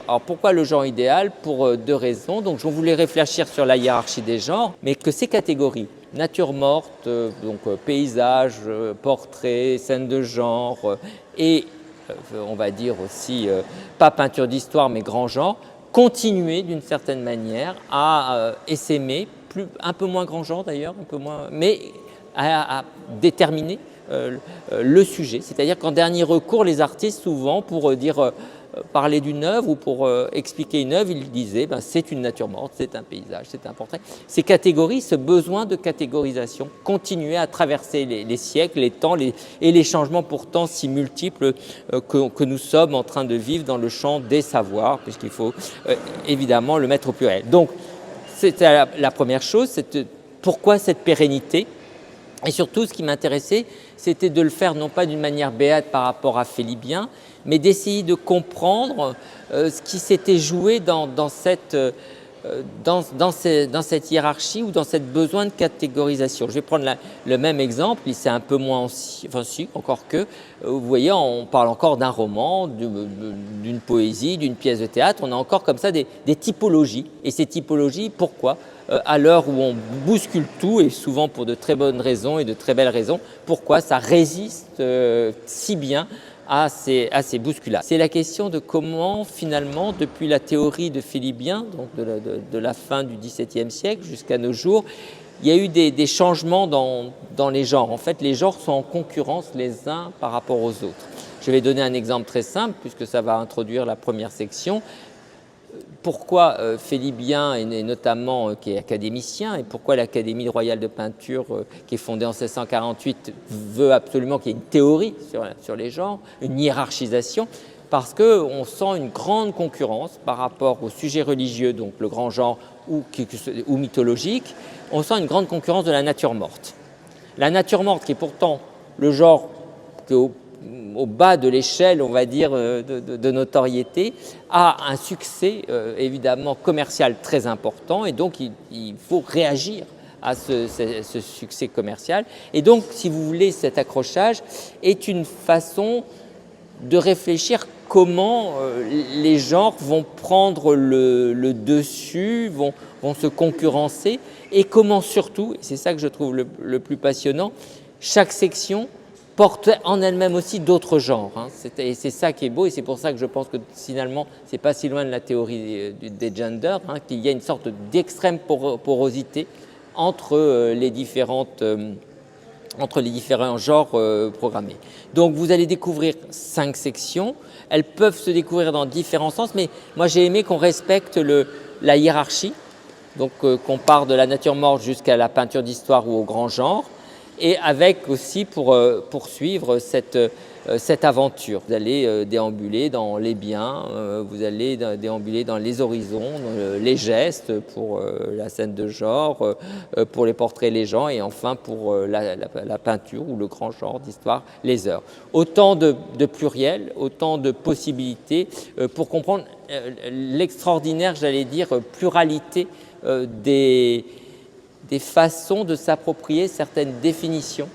Alors pourquoi le genre idéal? Pour deux raisons. Donc je voulais réfléchir sur la hiérarchie des genres, mais que ces catégories, nature morte, paysage, portrait, scène de genre et on va dire aussi, pas peinture d'histoire mais grand genre, continuer d'une certaine manière à essaimer, un peu moins grand genre d'ailleurs, un peu moins, mais à déterminer le sujet. C'est-à-dire qu'en dernier recours, les artistes souvent pour parler d'une œuvre ou pour expliquer une œuvre, ils disaient c'est une nature morte, c'est un paysage, c'est un portrait. Ces catégories, ce besoin de catégorisation continuait à traverser les siècles, les temps et les changements pourtant si multiples que nous sommes en train de vivre dans le champ des savoirs, puisqu'il faut évidemment le mettre au pluriel. Donc c'était la première chose, c'est pourquoi cette pérennité? Et surtout, ce qui m'intéressait, c'était de le faire non pas d'une manière béate par rapport à Félibien, mais d'essayer de comprendre ce qui s'était joué dans cette hiérarchie ou dans cette besoin de catégorisation. Je vais prendre le même exemple, c'est un peu moins, enfin si, encore que, vous voyez, on parle encore d'un roman, d'une poésie, d'une pièce de théâtre, on a encore comme ça des typologies. Et ces typologies, pourquoi? À l'heure où on bouscule tout, et souvent pour de très bonnes raisons et de très belles raisons, pourquoi ça résiste si bien à ces bousculades. C'est la question de comment finalement, depuis la théorie de Félibien, donc de la fin du XVIIe siècle jusqu'à nos jours, il y a eu des changements dans les genres. En fait, les genres sont en concurrence les uns par rapport aux autres. Je vais donner un exemple très simple, puisque ça va introduire la première section. Pourquoi Félibien, et notamment qui est académicien, et pourquoi l'Académie royale de peinture, qui est fondée en 1648, veut absolument qu'il y ait une théorie sur les genres, une hiérarchisation? Parce qu'on sent une grande concurrence par rapport au sujet religieux, donc le grand genre ou mythologique, on sent une grande concurrence de la nature morte. La nature morte, qui est pourtant le genre qui est au bas de l'échelle, on va dire, de notoriété, a un succès évidemment commercial très important, et donc il faut réagir à ce succès commercial. Et donc, si vous voulez, cet accrochage est une façon de réfléchir comment les genres vont prendre le dessus, vont se concurrencer, et comment surtout, et c'est ça que je trouve le plus passionnant, chaque section porte en elle-même aussi d'autres genres. Et c'est ça qui est beau, et c'est pour ça que je pense que finalement, ce n'est pas si loin de la théorie des genders, qu'il y a une sorte d'extrême porosité entre les différents genres programmés. Donc vous allez découvrir 5 sections, elles peuvent se découvrir dans différents sens, mais moi j'ai aimé qu'on respecte la hiérarchie, donc qu'on part de la nature morte jusqu'à la peinture d'histoire ou au grand genre, et avec aussi pour poursuivre cette aventure. Vous allez déambuler dans les biens, vous allez déambuler dans les horizons, les gestes pour la scène de genre, pour les portraits, les gens, et enfin pour la peinture ou le grand genre d'histoire, les heures. Autant de pluriel, autant de possibilités pour comprendre l'extraordinaire, j'allais dire, pluralité des façons de s'approprier certaines définitions